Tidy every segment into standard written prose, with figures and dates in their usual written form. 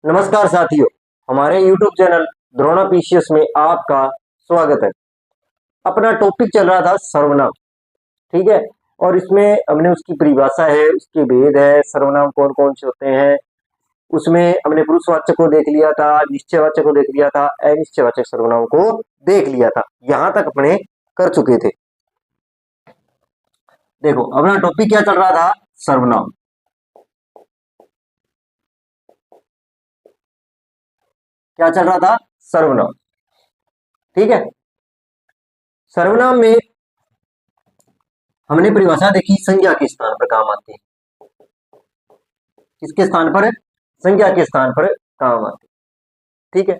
नमस्कार साथियों, हमारे YouTube चैनल द्रोणा पीसीएस में आपका स्वागत है। अपना टॉपिक चल रहा था सर्वनाम, ठीक है। और इसमें हमने उसकी परिभाषा है, उसके भेद है, सर्वनाम कौन कौन से होते हैं। उसमें हमने पुरुषवाचक को देख लिया था, निश्चयवाचक को देख लिया था, अनिश्चयवाचक सर्वनाम को देख लिया था। यहां तक अपने कर चुके थे। देखो अपना टॉपिक क्या चल रहा था, सर्वनाम। क्या चल रहा था, सर्वनाम, ठीक है। सर्वनाम में हमने परिभाषा देखी, संज्ञा के स्थान पर काम आती है। किसके स्थान पर? संज्ञा के स्थान पर काम आती है, ठीक है।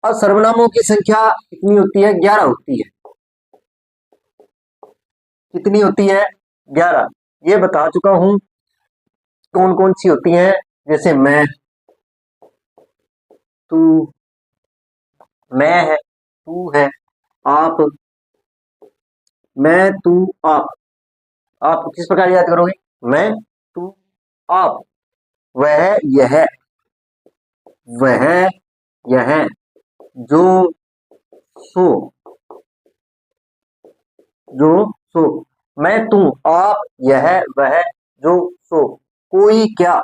अब सर्वनामों की संख्या कितनी होती है? 11 होती है। कितनी होती है? 11। ये बता चुका हूं कौन कौन सी होती है। जैसे मैं, तू, मैं है, तू है, आप, मैं, तू, आप। आप किस प्रकार याद करोगे? मैं, तू, आप, वह, यह, वह, यह, जो, सो, जो, सो। मैं, तू, आप, यह, वह, जो, सो। कोई क्या,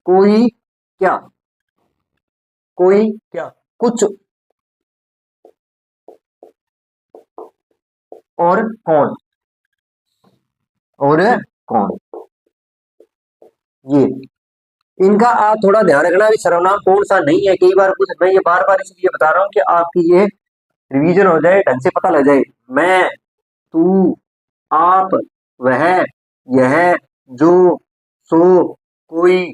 कोई क्या, कोई क्या, कुछ, और कौन, और कौन। ये इनका आप थोड़ा ध्यान रखना भी सर्वनाम कौन सा नहीं है। कई बार कुछ, मैं ये बार बार इसलिए बता रहा हूं कि आपकी ये रिवीजन हो जाए, ढंग से पता लग जाए। मैं, तू, आप, वह, यह, जो, सो, कोई,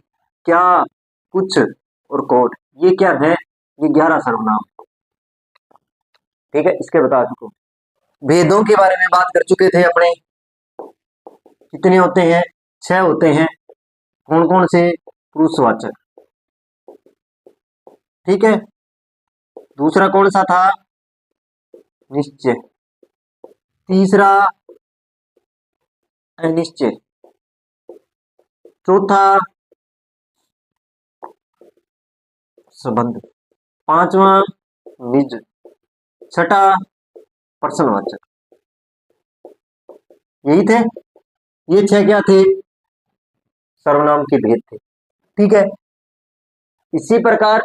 क्या, कुछ, और कौन। ये क्या है? ये 11 सर्वनाम, ठीक है। इसके बता चुके, भेदों के बारे में बात कर चुके थे अपने। कितने होते हैं? 6 होते हैं। कौन कौन से? पुरुषवाचक, ठीक है। दूसरा कौन सा था? निश्चय। तीसरा अनिश्चय। चौथा संबंध। पांचवा निज। छठा प्रश्नवाचक। यही थे। ये 6 क्या थे? सर्वनाम के भेद थे, ठीक है। इसी प्रकार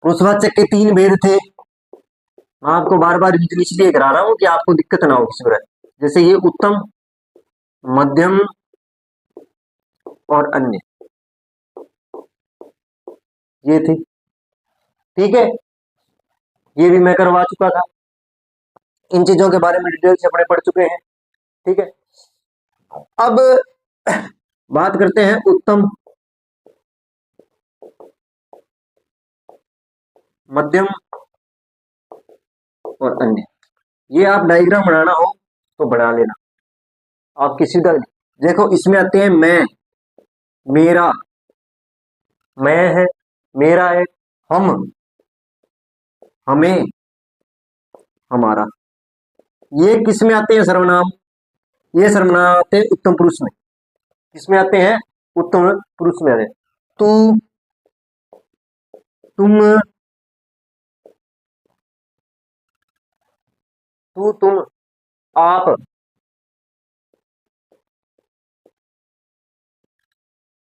पुरुषवाचक के 3 भेद थे। मैं आपको बार बार रिवीजन इसलिए करा रहा हूं कि आपको दिक्कत ना हो किसी तरह। जैसे ये उत्तम, मध्यम और अन्य, ये थी, ठीक है। ये भी मैं करवा चुका था। इन चीजों के बारे में डिटेल से अपने पढ़ चुके हैं, ठीक है। अब बात करते हैं उत्तम, मध्यम और अन्य। ये आप डायग्राम बनाना हो तो बना लेना, आपकी सीधा। देखो इसमें आते हैं मैं, मेरा, मैं है, मेरा है, हम, हमें, हमारा। ये किस में आते हैं सर्वनाम? ये सर्वनाम आते हैं उत्तम पुरुष में। किसमें आते हैं? उत्तम पुरुष में आते हैं। तू, तुम, तू, तुम, आप,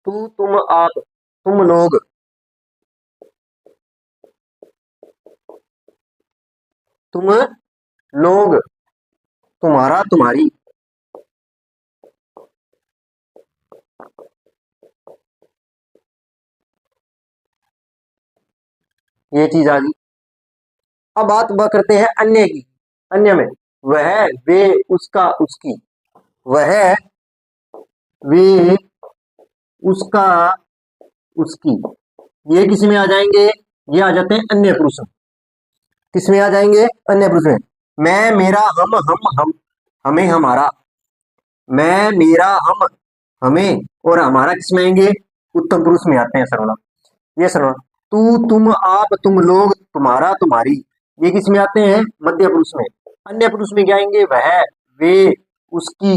तू, तुम, आप, तुम लोग, तुम लोग, तुम्हारा, तुम्हारी। ये चीज आ गई। अब बात करते हैं अन्य की। अन्य में वह, वे, उसका, उसकी। वह, वे, उसका, उसकी। ये किस में आ जाएंगे? ये आ जाते हैं अन्य पुरुष में। किस में आ जाएंगे? अन्य पुरुष में। मैं, मेरा, हम, हमें, हमारा। मैं, मेरा, हम, हमें और हमारा किस में आएंगे? उत्तम पुरुष में आते हैं सर्वनाम। ये सर्वनाम। तू, तुम, आप, तुम लोग, तुम्हारा, तुम्हारी। ये किस में आते हैं? मध्य पुरुष में। अन्य पुरुष में क्या आएंगे? वह, वे, उसकी,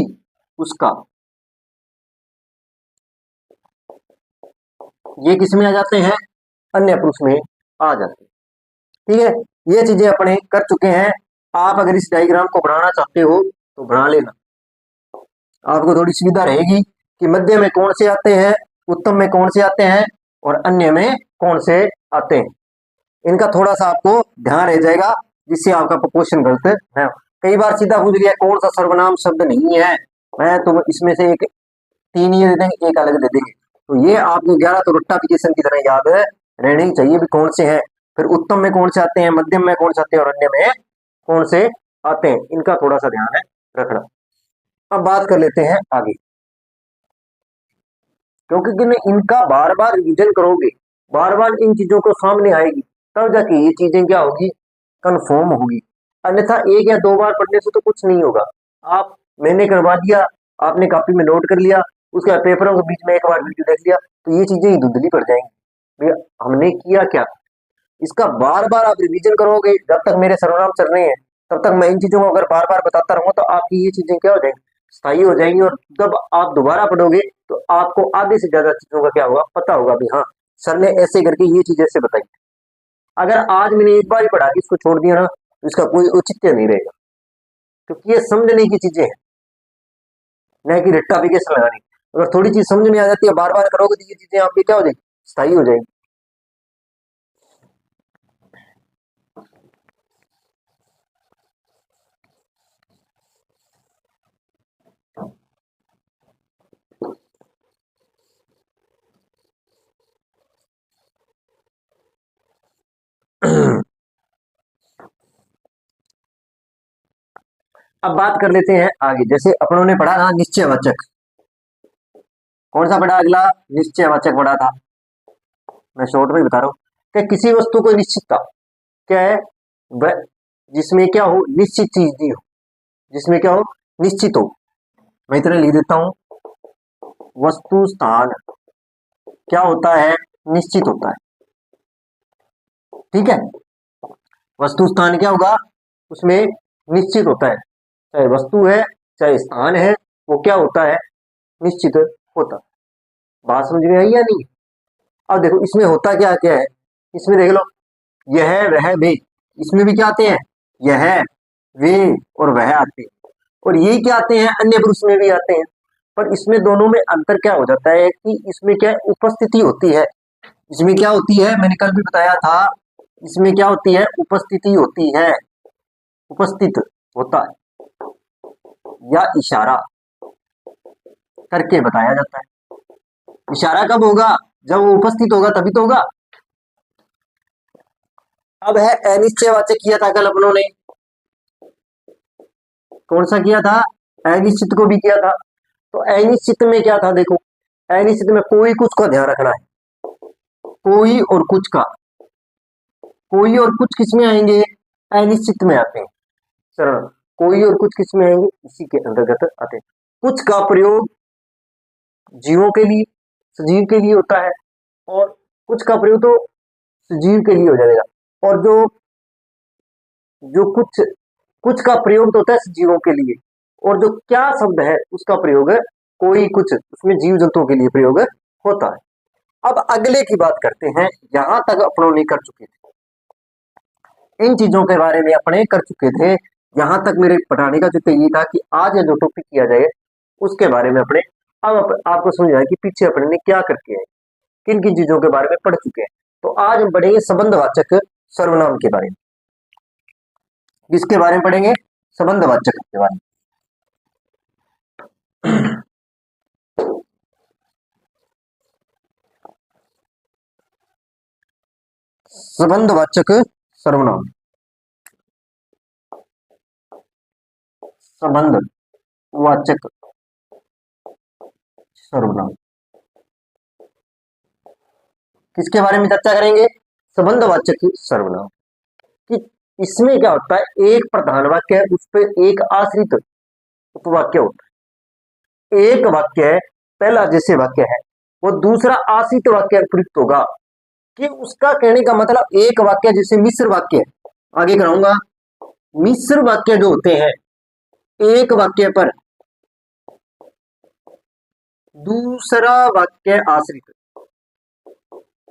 उसका। ये किस में आ जाते हैं, अन्य पुरुष में आ जाते हैं। ठीक है, ये चीजें अपने कर चुके हैं। आप अगर इस डायग्राम को बनाना चाहते हो तो बना लेना, आपको थोड़ी सुविधा रहेगी कि मध्य में कौन से आते हैं, उत्तम में कौन से आते हैं और अन्य में कौन से आते हैं। इनका थोड़ा सा आपको ध्यान रह जाएगा, जिससे आपका प्रपोर्शन गलत है। कई बार सीधा पूछ लिया कौन सा सर्वनाम शब्द नहीं है, मैं तो इसमें से एक 3 ये दे देंगे, एक अलग दे देंगे। तो ये आपको 11 तो रोटाफिकेशन की तरह याद रहनी चाहिए भी कौन से हैं, फिर उत्तम में कौन से आते हैं, मध्यम में कौन से आते हैं और अन्य में कौन से आते हैं, इनका थोड़ा सा ध्यान है रखना। अब बात कर लेते हैं आगे, क्योंकि इनका बार बार रिविजन करोगे, बार बार इन चीजों को सामने आएगी, तब जाके ये चीजें क्या होगी, कंफर्म होगी। अन्यथा एक या दो बार पढ़ने से तो कुछ नहीं होगा। आप मैंने करवा दिया, आपने कॉपी में नोट कर लिया, उसके बाद पेपरों के बीच में एक बार वीडियो देख लिया, तो ये चीजें ही धुंधली पड़ जाएंगी। भैया हमने किया क्या, इसका बार बार आप रिवीजन करोगे। जब तक मेरे सर्वनाम चल रहे हैं तब तक मैं इन चीजों को अगर बार बार बताता रहूंगा तो आपकी ये चीजें क्या हो जाएंगी, स्थायी हो जाएंगी। और जब आप दोबारा पढ़ोगे तो आपको आधे से ज्यादा चीजों का क्या होगा, पता होगा भी हाँ सर ने ऐसे करके ये चीज ऐसे बताई। अगर आज मैंने एक बार ही पढ़ा के इसको छोड़ दिया ना तो इसका कोई औचित्य नहीं रहेगा, क्योंकि ये समझने की चीजें हैं, न कि रट्टाफिकेशन लगानी। अगर थोड़ी चीज समझ में आ जाती है, बार बार करोगे तो ये चीजें आपकी क्या हो जाएगी, स्थायी हो जाएगी। अब बात कर लेते हैं आगे, जैसे अपनों ने पढ़ा था निश्चयवाचक, कौन सा पढ़ा, अगला निश्चयवाचक पढ़ा था। मैं शॉर्ट में बता रहा हूँ कि किसी वस्तु को निश्चितता क्या है, वह जिसमें क्या हो, निश्चित चीज दी हो, जिसमें क्या हो, निश्चित हो। मैं इतना लिख देता हूं, वस्तु स्थान क्या होता है, निश्चित होता है। ठीक है, वस्तु स्थान क्या होगा, उसमें निश्चित होता है, चाहे वस्तु है चाहे स्थान है, वो क्या होता है, निश्चित होता है। बात समझ में आई या नहीं। अब देखो इसमें होता क्या क्या है, इसमें देख लो, यह वह वे, इसमें भी क्या आते हैं, यह वे और वह आते हैं, और ये क्या आते हैं, अन्य पुरुष में भी आते हैं। पर इसमें दोनों में अंतर क्या हो जाता है कि इसमें क्या है, उपस्थिति होती है। इसमें क्या होती है, मैंने कल भी बताया था, इसमें क्या होती है, उपस्थिति होती है, उपस्थित होता है, या इशारा करके बताया जाता है। इशारा कब होगा, जब वो उपस्थित होगा तभी तो होगा। अब है अनिश्चयवाचक, किया था कल अपनों ने, कौन सा किया था, अनिश्चित को भी किया था। तो अनिश्चित में क्या था, देखो अनिश्चित में कोई कुछ का ध्यान रखना है, कोई और कुछ का, कोई और कुछ किस में आएंगे, अनिश्चित में आते हैं। सरल, कोई और कुछ किस में आएंगे, इसी के अंतर्गत आते हैं। कुछ का प्रयोग जीवों के लिए, सजीव के लिए होता है, और कुछ का प्रयोग तो सजीव के लिए हो जाएगा। और जो जो कुछ कुछ का प्रयोग तो होता है सजीवों के लिए, और जो क्या शब्द है उसका प्रयोग है कोई कुछ, उसमें जीव जंतुओं के लिए प्रयोग होता है। अब अगले की बात करते हैं, यहां तक अपनों ने कर चुके थे, इन चीजों के बारे में अपने कर चुके थे। यहां तक मेरे पढ़ाने का जो ये था कि आज जो टॉपिक किया जाए उसके बारे में अपने अब आपको समझ आए कि पीछे अपने ने क्या करके आए, किन किन चीजों के बारे में पढ़ चुके हैं। तो आज हम पढ़ेंगे संबंधवाचक सर्वनाम के बारे में। किसके बारे में पढ़ेंगे, संबंधवाचक के बारे में। संबंधवाचक सर्वनाम, संबंधवाचक सर्वनाम किसके बारे में चर्चा करेंगे, संबंधवाचक सर्वनाम। कि इसमें क्या होता है, एक प्रधान वाक्य है, उस पर एक आश्रित उपवाक्य होता है। एक वाक्य पहला जैसे वाक्य है, वो दूसरा आश्रित वाक्य प्रयुक्त होगा। कि उसका कहने का मतलब एक वाक्य जैसे मिश्र वाक्य, आगे कराऊंगा, मिश्र वाक्य जो होते हैं, एक वाक्य पर दूसरा वाक्य आश्रित,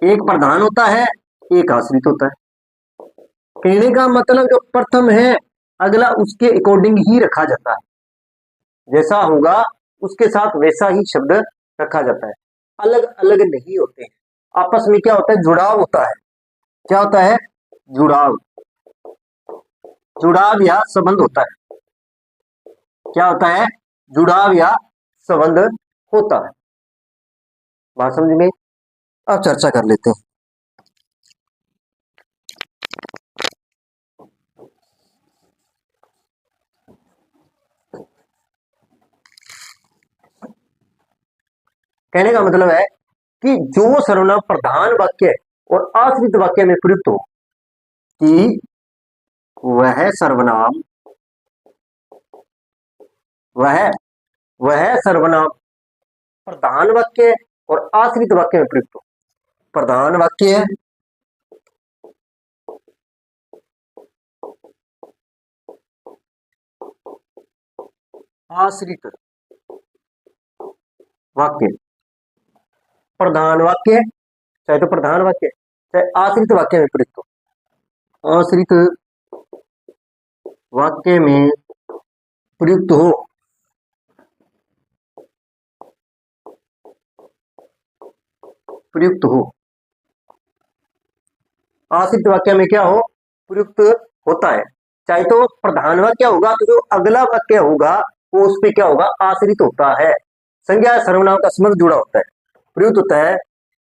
एक प्रधान होता है, एक आश्रित होता है। कहने का मतलब जो प्रथम है अगला उसके अकॉर्डिंग ही रखा जाता है, जैसा होगा उसके साथ वैसा ही शब्द रखा जाता है, अलग अलग नहीं होते हैं। आपस में क्या होता है, जुड़ाव होता है। क्या होता है, जुड़ाव, जुड़ाव या संबंध होता है। क्या होता है, जुड़ाव या संबंध होता है। बात समझ में? अब चर्चा कर लेते हैं। कहने का मतलब है कि जो सर्वनाम प्रधान वाक्य और आश्रित वाक्य में प्रयुक्त हो, कि वह सर्वनाम वह वह सर्वनाम प्रधान वाक्य और आश्रित वाक्य में प्रयुक्त हो। प्रधान वाक्य, आश्रित वाक्य, प्रधान वाक्य चाहे तो प्रधान वाक्य चाहे आश्रित वाक्य में प्रयुक्त हो। आश्रित वाक्य में प्रयुक्त हो, प्रयुक्त हो, आश्रित वाक्य में क्या हो, प्रयुक्त होता है। चाहे तो प्रधान वाक्य होगा तो जो अगला वाक्य होगा वो उस पे क्या होगा, आश्रित होता है। संज्ञा सर्वनाम का संबंध जुड़ा होता है, प्रयुक्त होता है,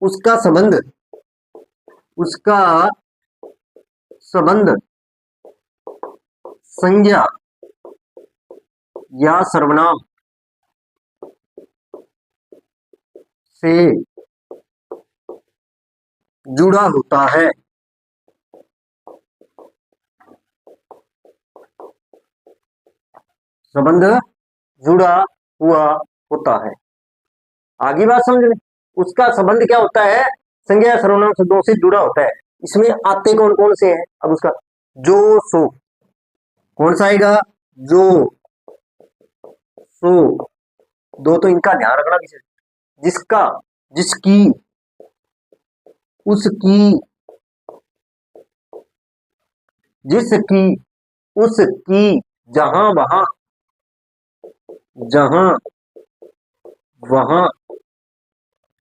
उसका संबंध, उसका संबंध संज्ञा या सर्वनाम से जुड़ा होता है। संबंध जुड़ा हुआ होता है। आगे बात समझ में? उसका संबंध क्या होता है, संज्ञा सर्वनाम शब्दों से जुड़ा होता है। इसमें आते कौन कौन से हैं, अब उसका जो सो, कौन सा आएगा, जो सो, दो तो इनका ध्यान रखना विषय, जिसका, जिसकी, उसकी, जिसकी, उसकी, जहां वहां, जहां वहां,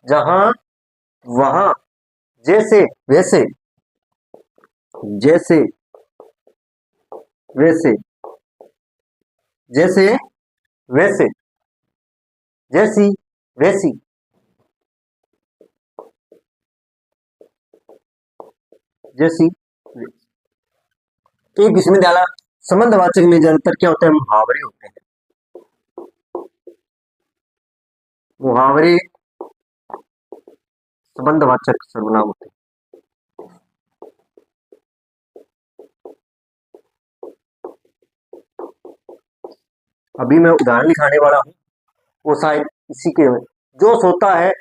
जहां वहां, जैसे वैसे, जैसे वैसे, जैसे वैसे, जैसी वैसी, जैसी। एक इसमें डाला, संबंधवाचक में ज्यादातर क्या होता है, मुहावरे होते हैं। मुहावरे संबंधवाचक सर्वनाम होते हैं। अभी मैं उदाहरण लिखाने वाला हूँ, वो शायद इसी के, जो सोता है,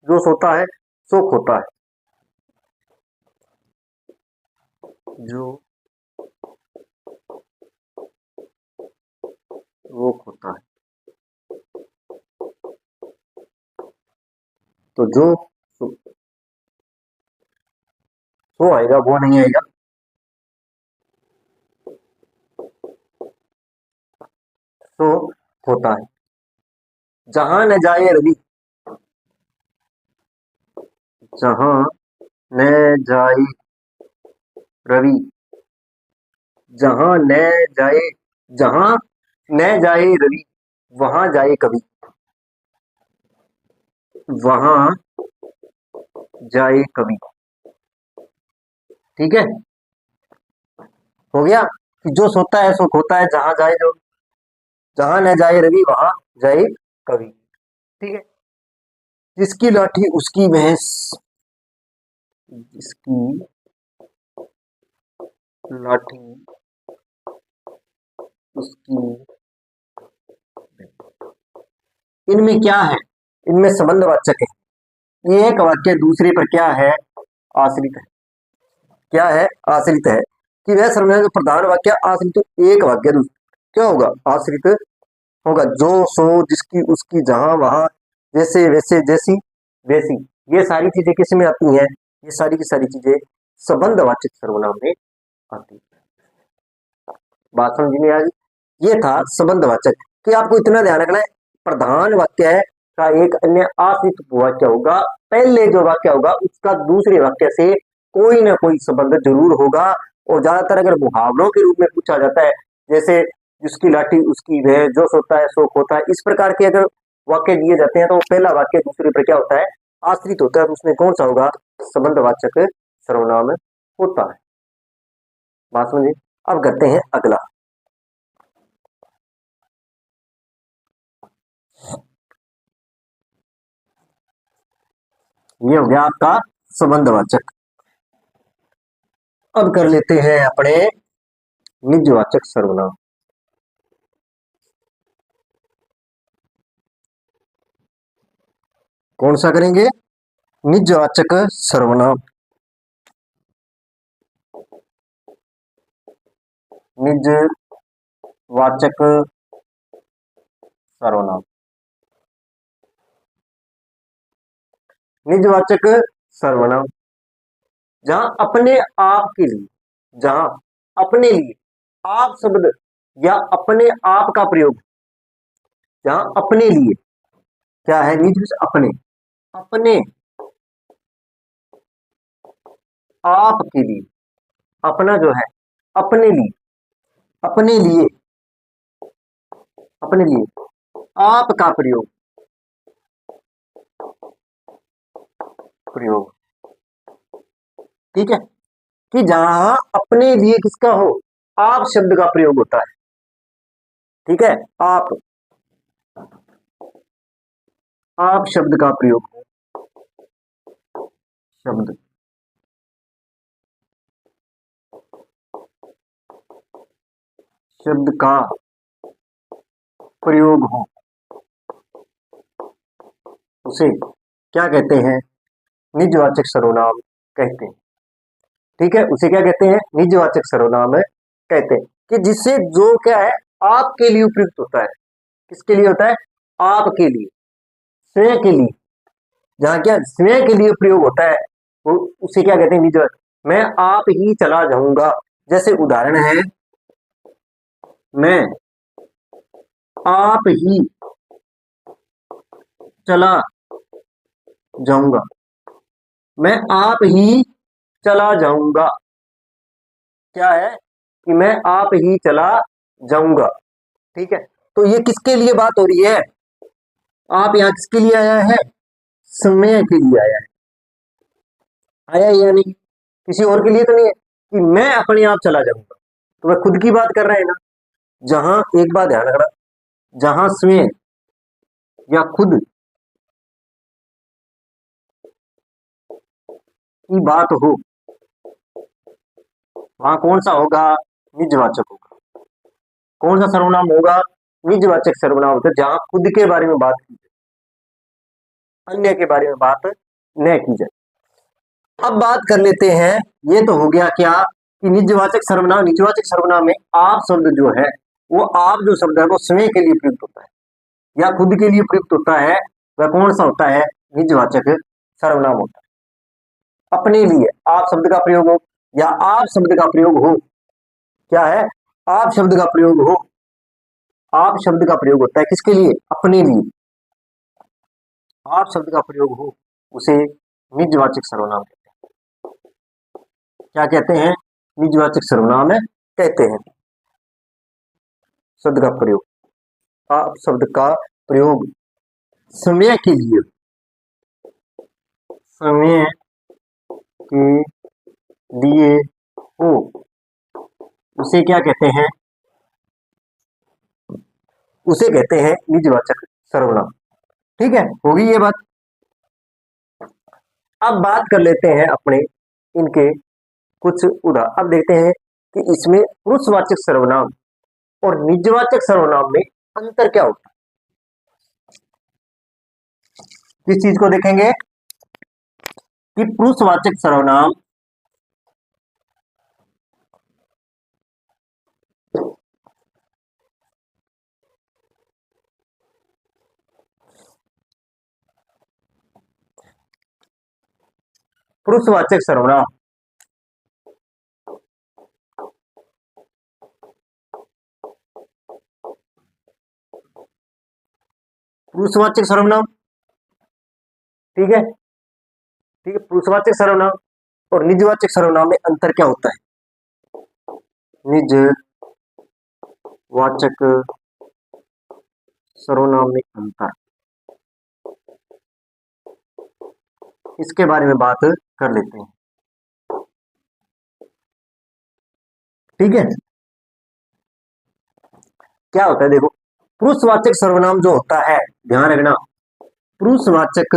जो सोता है सो खोता है, जो वो खोता है, तो जो सो आएगा, वो नहीं आएगा। सो होता है। जहां न जाए रवि, जहां न जाए रवि, जहां न जाए, जहां न जाए रवि वहां जाए कवि, वहां जाए कवि। ठीक है, हो गया कि जो सोता है सो खोता है, जहां जाए जो, जहां न जाए रवि वहां जाए कवि। ठीक है, जिसकी लाठी उसकी भैंस, जिसकी लाठी उसकी, इनमें क्या है, इनमें संबंधवाचक है। एक वाक्य दूसरे पर क्या है, आश्रित है। क्या है, आश्रित है। कि वह सर्वनाम जो प्रधान वाक्य आश्रित, तो एक वाक्य क्या होगा, आश्रित होगा। जो सो, जिसकी उसकी, जहां वहां, जैसे वैसे, जैसी वैसी, ये सारी चीजें किस में आती हैं, ये सारी की सारी चीजें संबंधवाचक सर्वनाम में आती है। बात समझ में आ गई? ये था संबंधवाचक। कि आपको इतना ध्यान रखना है, प्रधान वाक्य है का एक अन्य आश्रित वाक्य होगा, पहले जो वाक्य होगा उसका दूसरे वाक्य से कोई ना कोई संबंध जरूर होगा। और ज्यादातर अगर मुहावरों के रूप में पूछा जाता है, जैसे जिसकी लाठी उसकी भैंस, जो सोता है सो खोता है, इस प्रकार के अगर वाक्य दिए जाते हैं तो पहला वाक्य दूसरे पर क्या होता है, आश्रित होता है। तो उसमें कौन सा होगा, संबंधवाचक सर्वनाम होता है। बात समझिए। अब करते हैं अगला। ये हो गया आपका संबंधवाचक। अब कर लेते हैं अपने निजवाचक सर्वनाम। कौन सा करेंगे, निजवाचक सर्वनाम। निजवाचक सर्वनाम। निजवाचक सर्वनाम जहां अपने आप के लिए, जहां अपने लिए आप शब्द या अपने आप का प्रयोग, जहां अपने लिए क्या है, निज अपने, अपने आप के लिए, अपना जो है अपने लिए, अपने लिए, अपने लिए आप का प्रयोग, प्रयोग, ठीक है। कि जहां अपने लिए किसका हो, आप शब्द का प्रयोग होता है, ठीक है। आप शब्द का प्रयोग हो, शब्द, शब्द का प्रयोग हो, उसे क्या कहते हैं, निजवाचक सर्वनाम कहते हैं, ठीक है। उसे क्या कहते हैं, निजवाचक सर्वनाम कहते हैं। कि जिससे जो क्या है, आपके लिए उपयुक्त होता है। किसके लिए होता है, आपके लिए, स्वयं के लिए, जहां क्या स्वयं के लिए प्रयोग होता है, वो उसे क्या कहते हैं, निजवाचक। मैं आप ही चला जाऊंगा, जैसे उदाहरण है, मैं आप ही चला जाऊंगा, मैं आप ही चला जाऊंगा, क्या है कि मैं आप ही चला जाऊंगा, ठीक है। तो ये किसके लिए बात हो रही है, आप यहाँ किसके लिए आया है, समय के लिए आया है, आया है या नहीं, किसी और के लिए तो नहीं है कि मैं अपने आप चला जाऊंगा। तो वह खुद की बात कर रहा है ना। जहां एक बात ध्यान रखना, जहां स्वयं या खुद की बात हो, वहां कौन सा होगा, निजवाचक होगा। कौन सा सर्वनाम होगा, निजवाचक सर्वनाम होता है जहां खुद के बारे में बात की जाए, अन्य के बारे में बात न की जाए। अब बात कर लेते हैं, ये तो हो गया क्या कि निजवाचक सर्वनाम, निजवाचक सर्वनाम में आप शब्द जो है, वो आप जो शब्द है वो स्वयं के लिए प्रयुक्त होता है या खुद के लिए प्रयुक्त होता है, वह कौन सा होता है, निजवाचक सर्वनाम होता है। अपने लिए आप शब्द का प्रयोग हो या आप शब्द का प्रयोग हो, क्या है, आप शब्द का प्रयोग हो, आप शब्द का प्रयोग होता है किसके लिए, अपने लिए, आप शब्द का प्रयोग हो, उसे निजवाचक सर्वनाम कहते हैं। क्या कहते हैं, निजवाचक सर्वनाम है कहते हैं। शब्द का प्रयोग, आप शब्द का प्रयोग समय के लिए, समय के लिए हो, उसे क्या कहते हैं, उसे कहते हैं निजवाचक सर्वनाम, ठीक है। होगी ये बात। अब बात कर लेते हैं अपने इनके कुछ उदाहरण। अब देखते हैं कि इसमें पुरुषवाचक सर्वनाम और निजवाचक सर्वनाम में अंतर क्या होता है। किस चीज को देखेंगे कि पुरुषवाचक सर्वनाम पुरुषवाचक सर्वनाम। पुरुषवाचक सर्वनाम, ठीक है, ठीक है। पुरुषवाचक सर्वनाम और निजवाचक सर्वनाम में अंतर क्या होता है? निजवाचक सर्वनाम में अंतर, इसके बारे में बात कर लेते हैं, ठीक है। क्या होता है देखो, पुरुषवाचक सर्वनाम जो होता है, ध्यान रखना, पुरुषवाचक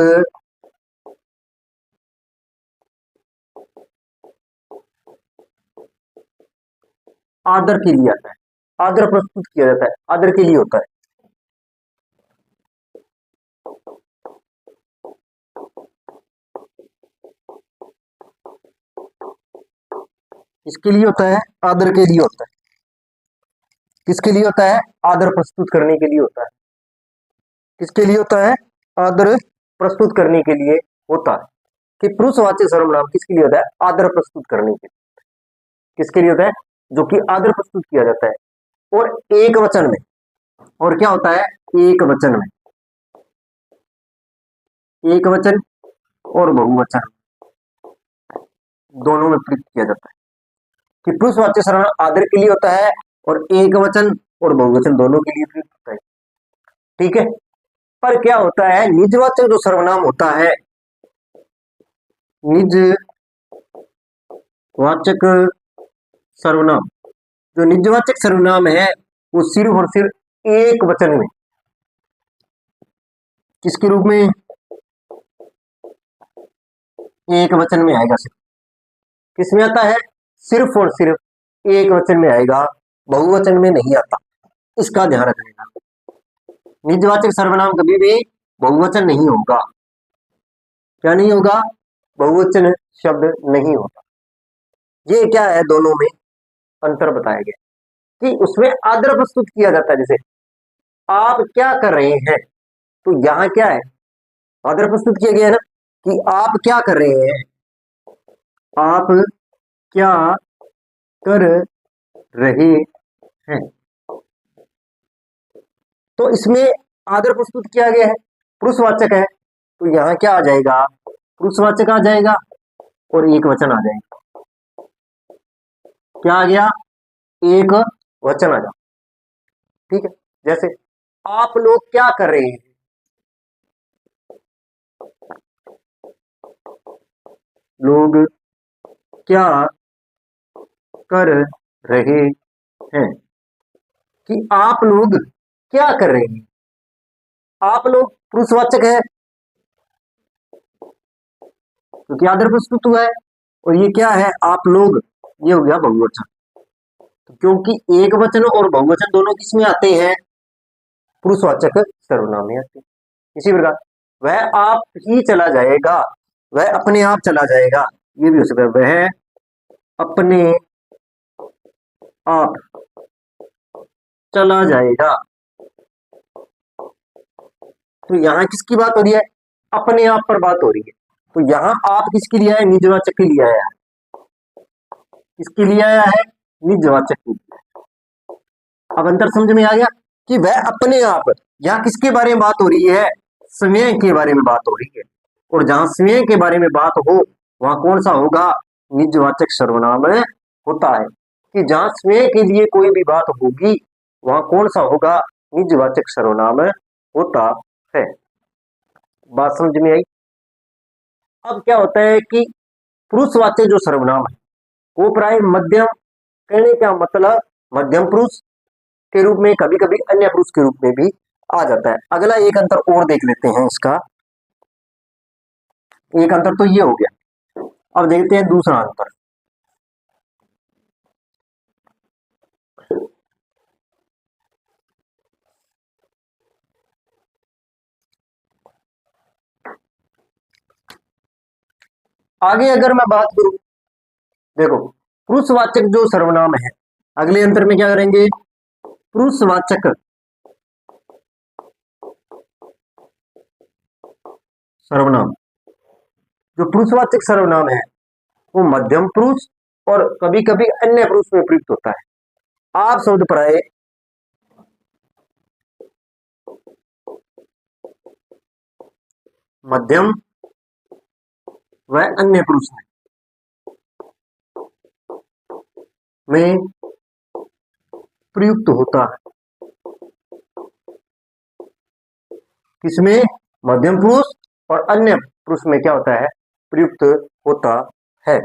आदर के लिए आता है, आदर प्रस्तुत किया जाता है, आदर के लिए होता है। इसके लिए होता है, आदर के लिए होता है। किसके लिए होता है? आदर प्रस्तुत करने के लिए होता है। किसके लिए होता है? आदर प्रस्तुत करने के लिए होता है। कि पुरुषवाचक सर्वनाम किसके लिए होता है? आदर प्रस्तुत करने के लिए। किसके लिए होता है? जो कि आदर प्रस्तुत किया जाता है, और एक वचन में। और क्या होता है? एक वचन में, एक वचन और बहुवचन दोनों में प्रयुक्त किया जाता है। कि पुरुषवाचक सर्वनाम आदर के लिए होता है और एक वचन और बहुवचन दोनों के लिए प्रयुक्त होता है, ठीक है। पर क्या होता है, निजवाचक जो सर्वनाम होता है, निजवाचक सर्वनाम, जो निजवाचक सर्वनाम है वो सिर्फ और सिर्फ एक वचन में, किसके रूप में? एक वचन में आएगा। सिर्फ किसमें आता है? सिर्फ और सिर्फ एक वचन में आएगा, बहुवचन में नहीं आता। इसका ध्यान रखना। निजवाचक सर्वनाम कभी भी बहुवचन नहीं होगा। क्या नहीं होगा? बहुवचन शब्द नहीं होगा। ये क्या है, दोनों में अंतर बताया गया कि उसमें आदर प्रस्तुत किया जाता है। जैसे आप क्या कर रहे हैं, तो यहां क्या है? आदर प्रस्तुत किया गया है ना, कि आप क्या कर रहे हैं, आप क्या कर रहे हैं। तो इसमें आदर प्रस्तुत किया गया है, पुरुषवाचक है, तो यहां क्या आ जाएगा? पुरुषवाचक आ जाएगा और एक वचन आ जाएगा। क्या आ गया? एक वचन आ जाएगा, ठीक है। जैसे आप लोग क्या कर रहे हैं, लोग क्या कर रहे हैं। कि आप लोग क्या कर रहे हैं, आप लोग पुरुषवाचक है क्योंकि आदर प्रस्तुत हुआ है, और ये क्या है? आप लोग, ये हो गया बहुवचन। तो क्योंकि एक वचन और बहुवचन दोनों किसमें आते हैं? पुरुषवाचक सर्वनाम में आते हैं। इसी प्रकार वह आप ही चला जाएगा, वह अपने आप चला जाएगा, ये भी हो सकता है। वह अपने आप चला जाएगा। तो यहां किसकी बात हो रही है? अपने आप पर बात हो रही है। तो यहां आप किसके लिए आया? निजवाचक के लिए आया है। किसके लिए आया है? निजवाचक के लिए। अब अंतर समझ में आ गया कि वह अपने आप, यहां किसके बारे में बात हो रही है? स्वयं के बारे में बात हो रही है। और जहां स्वयं के बारे में बात हो, वहां कौन सा होगा? निजवाचक सर्वनाम होता है। कि जहां स्वयं के लिए कोई भी बात होगी, वहां कौन सा होगा? निजवाचक सर्वनाम होता है। बात समझ में आई? अब क्या होता है कि पुरुषवाचक जो सर्वनाम है वो प्राय मध्यम, कहने का मतलब मध्यम पुरुष के रूप में, कभी कभी अन्य पुरुष के रूप में भी आ जाता है। अगला एक अंतर और देख लेते हैं इसका। एक अंतर तो ये हो गया, अब देखते हैं दूसरा अंतर। आगे अगर मैं बात करूं, देखो पुरुषवाचक जो सर्वनाम है, अगले अंतर में क्या करेंगे? पुरुषवाचक सर्वनाम, जो पुरुषवाचक सर्वनाम है वो मध्यम पुरुष और कभी कभी अन्य पुरुष में प्रयुक्त होता है। आप शब्द प्राय मध्यम व अन्य पुरुष में प्रयुक्त होता है। किसमें? मध्यम पुरुष और अन्य पुरुष में क्या होता है? प्रयुक्त होता है।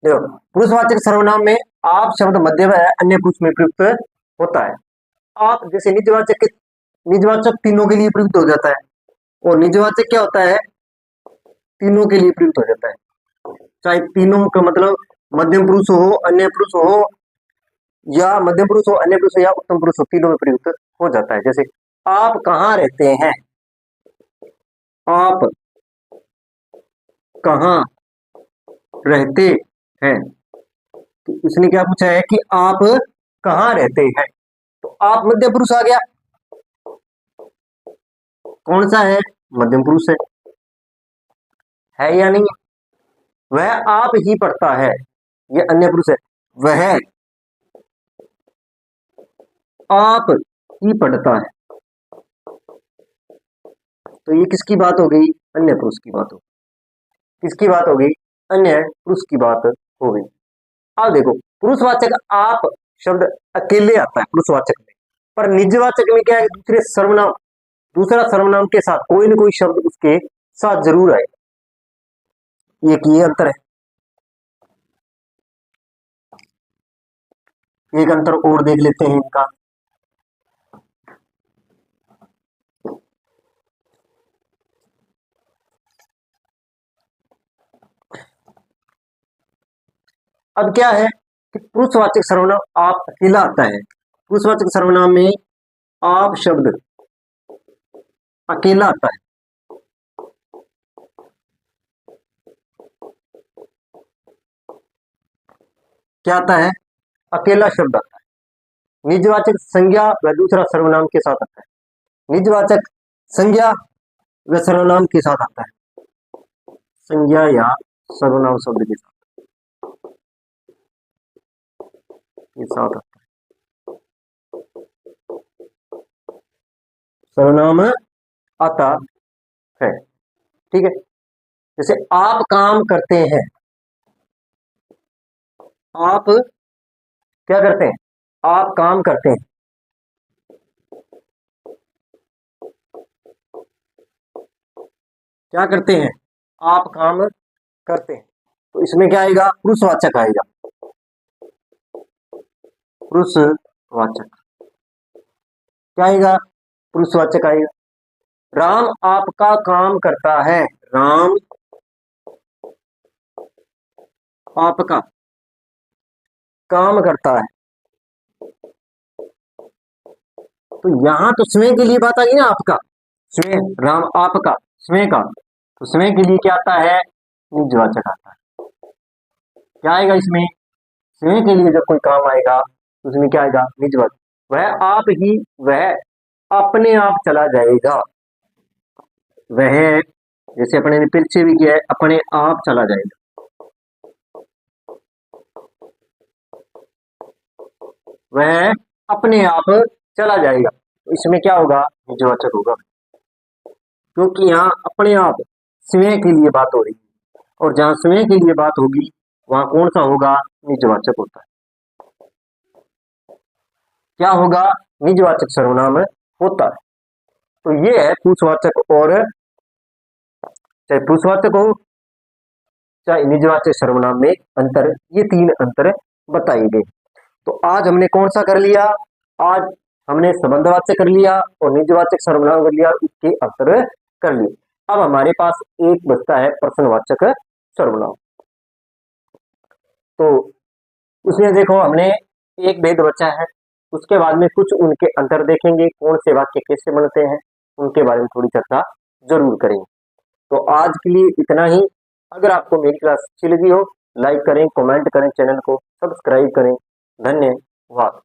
देखो, पुरुषवाचक सर्वनाम में आप शब्द मध्य व अन्य पुरुष में प्रयुक्त होता है। आप जैसे निजवाचक तीनों के लिए प्रयुक्त हो जाता है और निजवाचक क्या होता है? तीनों के लिए प्रयुक्त हो जाता है। चाहे तीनों का मतलब मध्यम पुरुष हो, अन्य पुरुष हो, या मध्यम पुरुष हो, अन्य पुरुष हो, या उत्तम पुरुष हो, तीनों में प्रयुक्त हो जाता है। जैसे आप कहाँ रहते हैं? आप कहाँ रहते हैं? तो इसने क्या पूछा है कि आप कहाँ रहते हैं? तो आप मध्य पुरुष आ गया। कौन सा है? मध्यम पुरुष है या नहीं? वह आप ही पढ़ता है, ये अन्य पुरुष है। वह आप ही पढ़ता है, तो ये किसकी बात हो गई? अन्य पुरुष की बात हो गई। किसकी बात हो गई? अन्य पुरुष की बात हो गई। अब देखो, पुरुषवाचक आप शब्द अकेले आता है पुरुषवाचक में, पर निजवाचक में क्या है? दूसरा सर्वनाम के साथ कोई ना कोई शब्द उसके साथ जरूर आए। ये अंतर है। एक अंतर और देख लेते हैं इनका। अब क्या है कि पुरुषवाचक सर्वनाम आप अकेला आता है। पुरुषवाचक सर्वनाम में आप शब्द अकेला आता है। क्या आता है? अकेला शब्द आता है। निजवाचक संज्ञा व दूसरा सर्वनाम के साथ आता है। निजवाचक संज्ञा व सर्वनाम के साथ आता है। संज्ञा या सर्वनाम शब्द के साथ आता है। सर्वनाम आता है। ठीक है। जैसे आप काम करते हैं। आप क्या करते हैं? आप काम करते हैं। क्या करते हैं? आप काम करते हैं। तो इसमें क्या आएगा? पुरुषवाचक आएगा। पुरुषवाचक क्या आएगा? पुरुषवाचक आएगा। राम आपका काम करता है। राम आपका काम करता है। तो यहां तो स्वयं के लिए बात आ गई ना, आपका स्वयं, राम आपका स्वयं का। तो स्वयं के लिए क्या आता है? निजवाचक आता है। क्या आएगा इसमें? स्वयं के लिए जब कोई काम आएगा तो उसमें क्या आएगा? निजवाचक। वह आप ही, वह अपने आप चला जाएगा। वह, जैसे अपने ने पीछे भी किया है, अपने आप चला जाएगा। वह अपने आप चला जाएगा। तो इसमें क्या होगा? निजवाचक होगा, क्योंकि यहाँ अपने आप स्वयं के लिए बात हो रही है, और जहां स्वयं के लिए बात होगी वहां कौन सा होगा? निजवाचक होता है। क्या होगा? निजवाचक सर्वनाम होता है। तो ये है पुरुषवाचक, और चाहे पुरुषवाचक हो चाहे निजवाचक सर्वनाम में अंतर, ये तीन अंतर बताए गए। तो आज हमने कौन सा कर लिया? आज हमने संबंधवाचक कर लिया और निजवाचक सर्वनाम कर लिया, इसके उत्तर कर लिए। अब हमारे पास एक बचता है प्रश्नवाचक सर्वनाम। तो उसमें देखो हमने एक भेद बचा है, उसके बाद में कुछ उनके अंतर देखेंगे, कौन से वाक्य कैसे बनते हैं उनके बारे में थोड़ी चर्चा जरूर करेंगे। तो आज के लिए इतना ही। अगर आपको मेरी क्लास अच्छी लगी हो, लाइक करें, कमेंट करें, चैनल को सब्सक्राइब करें। धन्यवाद।